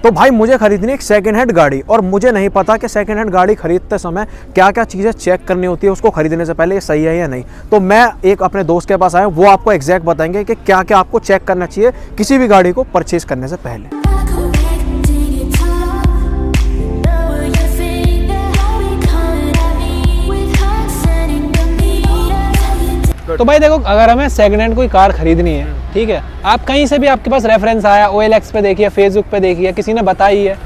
तो भाई मुझे खरीदनी है एक सेकंड हैंड गाड़ी, और मुझे नहीं पता कि सेकंड हैंड गाड़ी खरीदते समय क्या क्या चीज़ें चेक करनी होती है उसको खरीदने से पहले, ये सही है या नहीं। तो मैं एक अपने दोस्त के पास आया, वो आपको एग्जैक्ट बताएंगे कि क्या क्या आपको चेक करना चाहिए किसी भी गाड़ी को परचेज करने से पहले। तो भाई देखो, अगर हमें सेकंड हैंड कोई कार खरीदनी है, ठीक है, आप कहीं से भी आपके पास रेफरेंस आया, OLX पे देखिए, फेसबुक पे देखिए, किसी ने बताई है,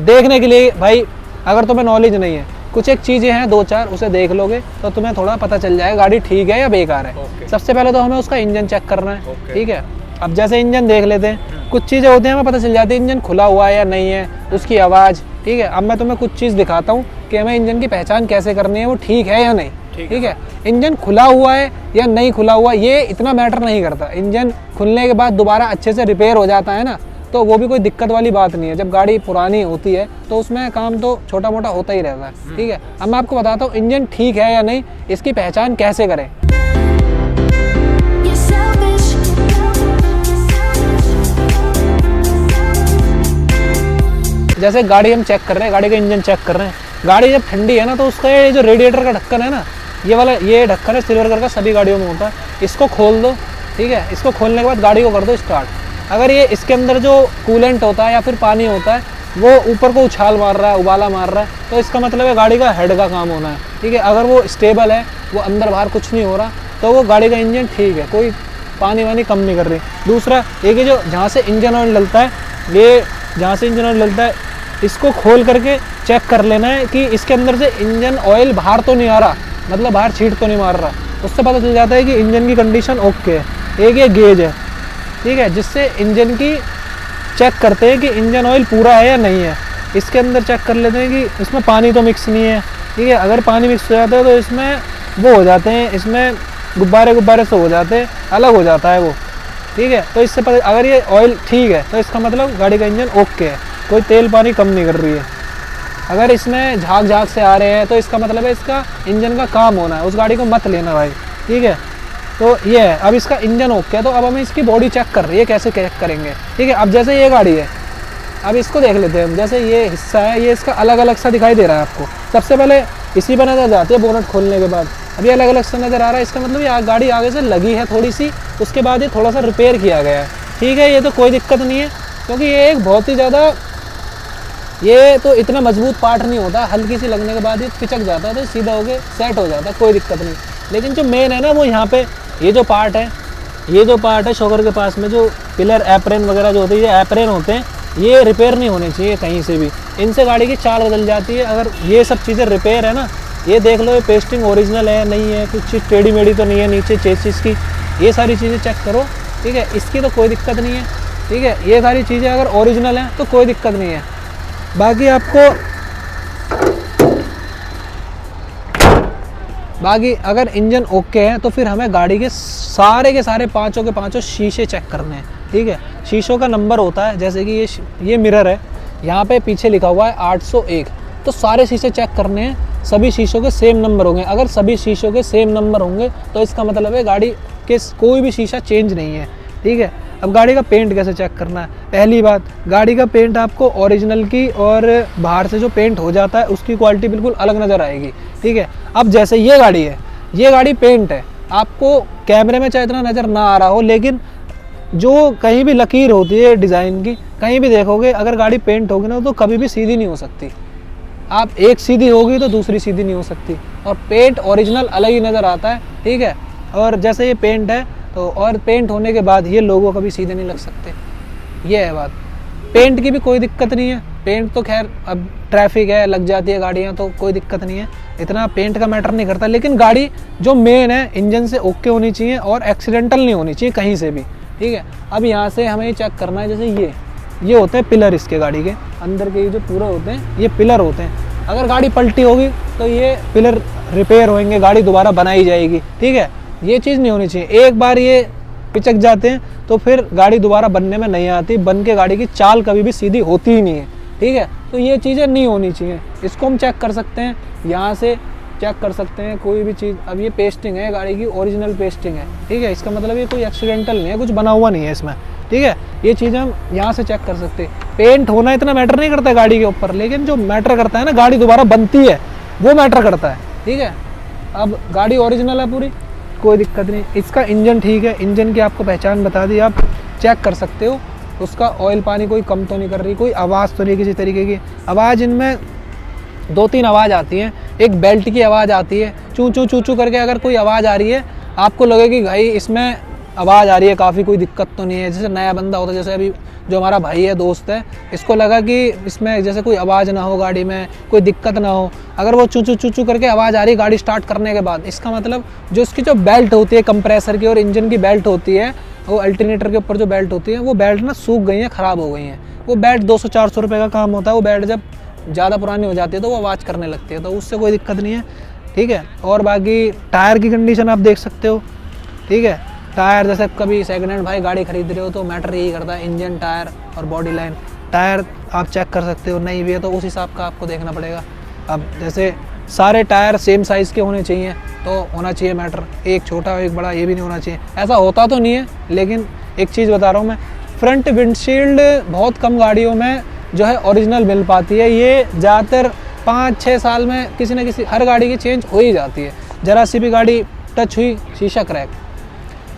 देखने के लिए भाई अगर तुम्हें नॉलेज नहीं है, कुछ एक चीज़ें हैं 2-4 उसे देख लोगे तो तुम्हें थोड़ा पता चल जाएगा गाड़ी ठीक है या बेकार है। सबसे पहले तो हमें उसका इंजन चेक करना है, ठीक है। अब जैसे इंजन देख लेते हैं, कुछ चीज़ें होती हैं हमें पता चल जाती है इंजन खुला हुआ है या नहीं है, उसकी आवाज़, ठीक है। अब मैं तुम्हें कुछ चीज़ दिखाता हूँ कि हमें इंजन की पहचान कैसे करनी है, वो ठीक है या नहीं, ठीक है। इंजन खुला हुआ है या नहीं खुला हुआ, ये इतना मैटर नहीं करता। इंजन खुलने के बाद दोबारा अच्छे से रिपेयर हो जाता है ना, तो वो भी कोई दिक्कत वाली बात नहीं है। जब गाड़ी पुरानी होती है तो उसमें काम तो छोटा मोटा होता ही रहता है, ठीक है। अब मैं आपको बताता हूँ इंजन ठीक है या नहीं, इसकी पहचान कैसे करें। जैसे गाड़ी हम चेक कर रहे हैं, गाड़ी का इंजन चेक कर रहे हैं, गाड़ी जब ठंडी है ना तो उसका ये जो रेडिएटर का ढक्कन है ना, ये वाला ये ढक्कन है सिल्वर कलर का, सभी गाड़ियों में होता है। इसको खोल दो, ठीक है। इसको खोलने के बाद गाड़ी को कर दो स्टार्ट। अगर ये इसके अंदर जो कूलेंट होता है या फिर पानी होता है वो ऊपर को उछाल मार रहा है, उबाला मार रहा है, तो इसका मतलब है गाड़ी का हेड का काम होना है, ठीक है। अगर वो स्टेबल है, वो अंदर बाहर कुछ नहीं हो रहा, तो वो गाड़ी का इंजन ठीक है, कोई पानी वानी कम नहीं कर रही। दूसरा एक जो जहाँ से इंजन ऑयल डलता है, ये जहाँ से इंजन ऑयल डलता है इसको खोल करके चेक कर लेना है कि इसके अंदर से इंजन ऑयल बाहर तो नहीं आ रहा, मतलब बाहर छींट तो नहीं मार रहा। उससे पता चल जाता है कि इंजन की कंडीशन ओके है। एक ये गेज है, ठीक है, जिससे इंजन की चेक करते हैं कि इंजन ऑयल पूरा है या नहीं है। इसके अंदर चेक कर लेते हैं कि इसमें पानी तो मिक्स नहीं है, ठीक है। अगर पानी मिक्स हो जाता है तो इसमें वो हो जाते हैं, इसमें गुब्बारे से हो जाते हैं, अलग हो जाता है वो, ठीक है। तो इससे पता अगर ये ऑयल ठीक है तो इसका मतलब गाड़ी का इंजन ओके है, कोई तेल पानी कम नहीं कर रही है। अगर इसमें झाग से आ रहे हैं तो इसका मतलब है इसका इंजन का काम होना है, उस गाड़ी को मत लेना भाई, ठीक है। तो ये है, अब इसका इंजन ओके है तो अब हमें इसकी बॉडी चेक कर रही है, कैसे चेक करेंगे, ठीक है। अब जैसे ये गाड़ी है, अब इसको देख लेते हैं हम। जैसे ये हिस्सा है, ये इसका अलग अलग सा दिखाई दे रहा है आपको, सबसे पहले इसी पर नजर जाती है बोनट खोलने के बाद। अब ये अलग अलग सा नज़र आ रहा है, इसका मतलब ये गाड़ी आगे से लगी है थोड़ी सी, उसके बाद ये थोड़ा सा रिपेयर किया गया है, ठीक है। ये तो कोई दिक्कत नहीं है, क्योंकि ये एक बहुत ही ज़्यादा, ये तो इतना मजबूत पार्ट नहीं होता, हल्की सी लगने के बाद ये पिचक जाता है तो सीधा हो गया सेट हो जाता है, कोई दिक्कत नहीं। लेकिन जो मेन है ना वो यहाँ पे ये जो पार्ट है शॉकर के पास में जो पिलर एप्रेन वगैरह जो होते हैं, ये एप्रेन होते हैं, ये रिपेयर नहीं होने चाहिए कहीं से भी, इनसे गाड़ी की चाल बदल जाती है। अगर ये सब चीज़ें रिपेयर है ना, ये देख लो ये पेस्टिंग ओरिजिनल है नहीं है, कुछ चीज़ टेढ़ी मेढ़ी तो नहीं है नीचे चेसिस की, ये सारी चीज़ें चेक करो, ठीक है। इसकी तो कोई दिक्कत नहीं है, ठीक है। ये सारी चीज़ें अगर ओरिजिनल हैं तो कोई दिक्कत नहीं है। बाकी अगर इंजन ओके है तो फिर हमें गाड़ी के सारे पांचों के पांचों शीशे चेक करने हैं, ठीक है। शीशों का नंबर होता है, जैसे कि ये मिरर है, यहाँ पे पीछे लिखा हुआ है 801, तो सारे शीशे चेक करने हैं, सभी शीशों के सेम नंबर होंगे। अगर सभी शीशों के सेम नंबर होंगे तो इसका मतलब है गाड़ी के कोई भी शीशा चेंज नहीं है, ठीक है। अब गाड़ी का पेंट कैसे चेक करना है, पहली बात गाड़ी का पेंट आपको ओरिजिनल की और बाहर से जो पेंट हो जाता है उसकी क्वालिटी बिल्कुल अलग नज़र आएगी, ठीक है। अब जैसे ये गाड़ी है, ये गाड़ी पेंट है, आपको कैमरे में चाहे इतना नज़र ना आ रहा हो, लेकिन जो कहीं भी लकीर होती है डिज़ाइन की, कहीं भी देखोगे अगर गाड़ी पेंट होगी ना तो कभी भी सीधी नहीं हो सकती। आप एक सीधी होगी तो दूसरी सीधी नहीं हो सकती, और पेंट ओरिजिनल अलग ही नज़र आता है, ठीक है। और जैसे ये पेंट है तो और पेंट होने के बाद ये लोगो कभी सीधे नहीं लग सकते, ये है बात। पेंट की भी कोई दिक्कत नहीं है, पेंट तो खैर अब ट्रैफिक है लग जाती है गाड़ियाँ तो कोई दिक्कत नहीं है, इतना पेंट का मैटर नहीं करता। लेकिन गाड़ी जो मेन है इंजन से ओके होनी चाहिए और एक्सीडेंटल नहीं होनी चाहिए कहीं से भी, ठीक है। अब यहाँ से हमें ये चेक करना है, जैसे ये होते हैं पिलर, इसके गाड़ी के अंदर के जो पूरे होते हैं ये पिलर होते हैं। अगर गाड़ी पलटी होगी तो ये पिलर रिपेयर होंगे, गाड़ी दोबारा बनाई जाएगी, ठीक है। ये चीज़ नहीं होनी चाहिए, एक बार ये पिचक जाते हैं तो फिर गाड़ी दोबारा बनने में नहीं आती, बन के गाड़ी की चाल कभी भी सीधी होती ही नहीं है, ठीक है। तो ये चीज़ें नहीं होनी चाहिए, इसको हम चेक कर सकते हैं, यहाँ से चेक कर सकते हैं कोई भी चीज़। अब ये पेस्टिंग है गाड़ी की, ओरिजिनल पेस्टिंग है, ठीक है। इसका मतलब ये कोई एक्सीडेंटल नहीं है, कुछ बना हुआ नहीं है इसमें, ठीक है, ये चीज़ हम यहाँ से चेक कर सकते हैं। पेंट होना इतना मैटर नहीं करता है गाड़ी के ऊपर, लेकिन जो मैटर करता है ना गाड़ी दोबारा बनती है वो मैटर करता है, ठीक है। अब गाड़ी ओरिजिनल है पूरी, कोई दिक्कत नहीं। इसका इंजन ठीक है, इंजन की आपको पहचान बता दी, आप चेक कर सकते हो। उसका ऑयल पानी कोई कम तो नहीं कर रही, कोई आवाज़ तो नहीं किसी तरीके की। आवाज़ इनमें 2-3 आवाज़ आती हैं। एक बेल्ट की आवाज़ आती है, चू चू चू चू करके अगर कोई आवाज़ आ रही है आपको लगेगी भाई इसमें आवाज़ आ रही है, काफ़ी कोई दिक्कत तो नहीं है। जैसे नया बंदा होता है, जैसे अभी जो हमारा भाई है, दोस्त है, इसको लगा कि इसमें जैसे कोई आवाज़ ना हो, गाड़ी में कोई दिक्कत ना हो। अगर वो चू चू चू चू करके आवाज़ आ रही है गाड़ी स्टार्ट करने के बाद, इसका मतलब जो इसकी जो बेल्ट होती है कंप्रेसर की और इंजन की बेल्ट होती है, वो अल्टरनेटर के ऊपर जो बेल्ट होती है वो बेल्ट ना सूख गई हैं, ख़राब हो गई हैं। वो बेल्ट 200-400 रुपये का काम होता है। वो बेल्ट जब ज़्यादा पुरानी हो जाती है तो वो आवाज़ करने लगती है, तो उससे कोई दिक्कत नहीं है, ठीक है। और बाकी टायर की कंडीशन आप देख सकते हो, ठीक है। टायर जैसे कभी सेकंड हैंड भाई गाड़ी खरीद रहे हो तो मैटर यही करता है, इंजन, टायर और बॉडी लाइन। टायर आप चेक कर सकते हो, नहीं भी है तो उस हिसाब का आपको देखना पड़ेगा। अब जैसे सारे टायर सेम साइज़ के होने चाहिए तो होना चाहिए मैटर, एक छोटा एक बड़ा ये भी नहीं होना चाहिए। ऐसा होता तो नहीं है, लेकिन एक चीज़ बता रहा हूँ मैं, फ्रंट विंडशील्ड बहुत कम गाड़ियों में जो है ओरिजिनल मिल पाती है। ये ज़्यादातर 5-6 साल में किसी न किसी हर गाड़ी की चेंज हो ही जाती है। ज़रा सी भी गाड़ी टच हुई, शीशा क्रैक।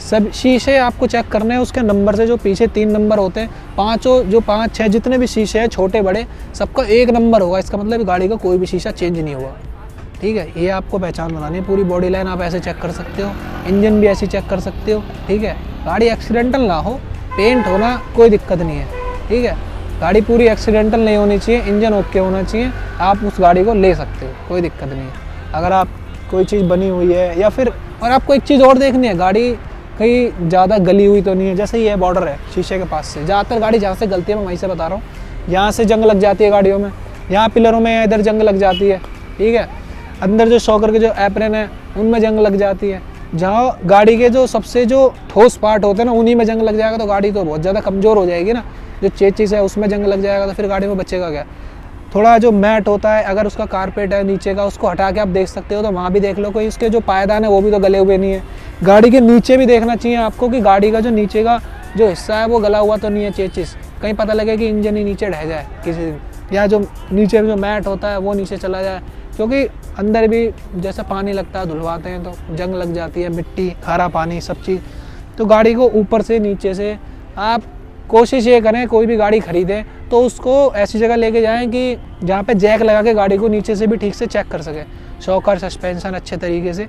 सब शीशे आपको चेक करने हैं उसके नंबर से, जो पीछे 3 नंबर होते हैं, पाँचों जो 5-6 जितने भी शीशे हैं छोटे बड़े सबका 1 नंबर होगा। इसका मतलब गाड़ी का कोई भी शीशा चेंज नहीं हुआ, ठीक है। ये आपको पहचान बनानी है। पूरी बॉडी लाइन आप ऐसे चेक कर सकते हो, इंजन भी ऐसे चेक कर सकते हो, ठीक है। गाड़ी एक्सीडेंटल ना हो, पेंट होना कोई दिक्कत नहीं है, ठीक है। गाड़ी पूरी एक्सीडेंटल नहीं होनी चाहिए, इंजन ओके होना चाहिए, आप उस गाड़ी को ले सकते हो, कोई दिक्कत नहीं है। अगर आप कोई चीज़ बनी हुई है या फिर, और आपको एक चीज़ और देखनी है, गाड़ी कहीं ज़्यादा गली हुई तो नहीं है। जैसे ये बॉर्डर है शीशे के पास से, ज़्यादातर गाड़ी जहाँ से गलती है मैं वहीं से बता रहा हूँ, यहाँ से जंग लग जाती है गाड़ियों में, यहाँ पिलरों में इधर जंग लग जाती है, ठीक है। अंदर जो शॉकर के जो एप्रन है उनमें जंग लग जाती है। जहाँ गाड़ी के जो सबसे जो ठोस पार्ट होते हैं ना उन्हीं में जंग लग जाएगा तो गाड़ी तो बहुत ज़्यादा कमज़ोर हो जाएगी ना। जो चेचिस है उसमें जंग लग जाएगा तो फिर गाड़ी में बचेगा क्या। थोड़ा जो मैट होता है, अगर उसका कारपेट है नीचे का, उसको हटा के आप देख सकते हो तो वहाँ भी देख लो, कोई उसके जो पायदान है वो भी तो गले हुए नहीं है। गाड़ी के नीचे भी देखना चाहिए आपको कि गाड़ी का जो नीचे का जो हिस्सा है वो गला हुआ तो नहीं है चेचिस, कहीं पता लगे कि इंजन ही नीचे ढह जाए किसी दिन, या जो नीचे जो मैट होता है वो नीचे चला जाए, क्योंकि अंदर भी जैसे पानी लगता है, धुलवाते हैं तो जंग लग जाती है, मिट्टी, खारा पानी, सब चीज़। तो गाड़ी को ऊपर से नीचे से आप कोशिश ये करें, कोई भी गाड़ी खरीदें तो उसको ऐसी जगह लेके जाएं कि जहाँ पे जैक लगा के गाड़ी को नीचे से भी ठीक से चेक कर सकें, शॉकर, सस्पेंशन अच्छे तरीके से।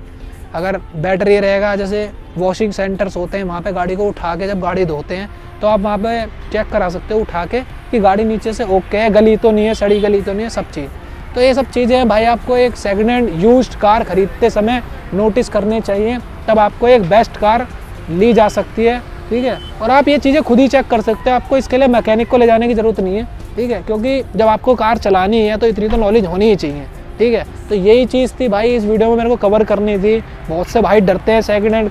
अगर बैटरी रहेगा, जैसे वॉशिंग सेंटर्स होते हैं वहाँ पे गाड़ी को उठा के जब गाड़ी धोते हैं तो आप वहाँ पे चेक करा सकते हो उठा के कि गाड़ी नीचे से ओके है, गली तो नहीं है, सड़ी गली तो नहीं है, सब चीज़। तो ये सब चीज़ें भाई आपको एक सेकेंड हैंड यूज्ड कार खरीदते समय नोटिस करनी चाहिए, तब आपको एक बेस्ट कार ली जा सकती है, ठीक है। और आप ये चीज़ें खुद ही चेक कर सकते हो, आपको इसके लिए मैकेनिक को ले जाने की ज़रूरत नहीं है, ठीक है। क्योंकि जब आपको कार चलानी है तो इतनी तो नॉलेज होनी ही चाहिए, ठीक है। तो यही चीज़ थी भाई इस वीडियो में मेरे को कवर करनी थी। बहुत से भाई डरते हैं सेकेंड हैंड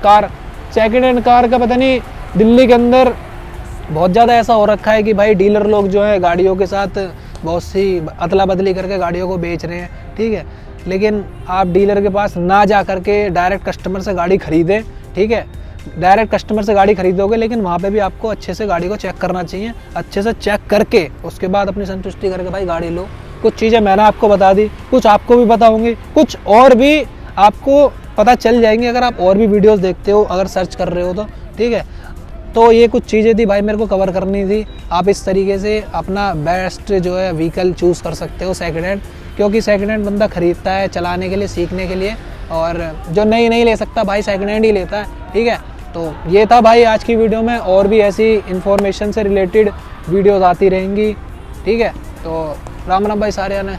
कार का, पता नहीं दिल्ली के अंदर बहुत ज़्यादा ऐसा हो रखा है कि भाई डीलर लोग जो है गाड़ियों के साथ बहुत सी अदला बदली करके गाड़ियों को बेच रहे हैं, ठीक है। लेकिन आप डीलर के पास ना जा करके डायरेक्ट कस्टमर से गाड़ी खरीदें, ठीक है। डायरेक्ट कस्टमर से गाड़ी खरीदोगे लेकिन वहाँ पे भी आपको अच्छे से गाड़ी को चेक करना चाहिए, अच्छे से चेक करके उसके बाद अपनी संतुष्टि करके भाई गाड़ी लो। कुछ चीज़ें मैंने आपको बता दी, कुछ आपको भी पता होंगी, कुछ और भी आपको पता चल जाएंगे अगर आप और भी वीडियोस देखते हो, अगर सर्च कर रहे हो तो, ठीक है। तो ये कुछ चीज़ें थी भाई मेरे को कवर करनी थी। आप इस तरीके से अपना बेस्ट जो है व्हीकल चूज़ कर सकते हो सेकेंड हैंड, क्योंकि सेकेंड हैंड बंदा ख़रीदता है चलाने के लिए, सीखने के लिए, और जो नहीं ले सकता भाई सेकेंड हैंड ही लेता है, ठीक है। तो ये था भाई आज की वीडियो में, और भी ऐसी इन्फॉर्मेशन से रिलेटेड वीडियोज़ आती रहेंगी, ठीक है। तो राम राम भाई सारे आने।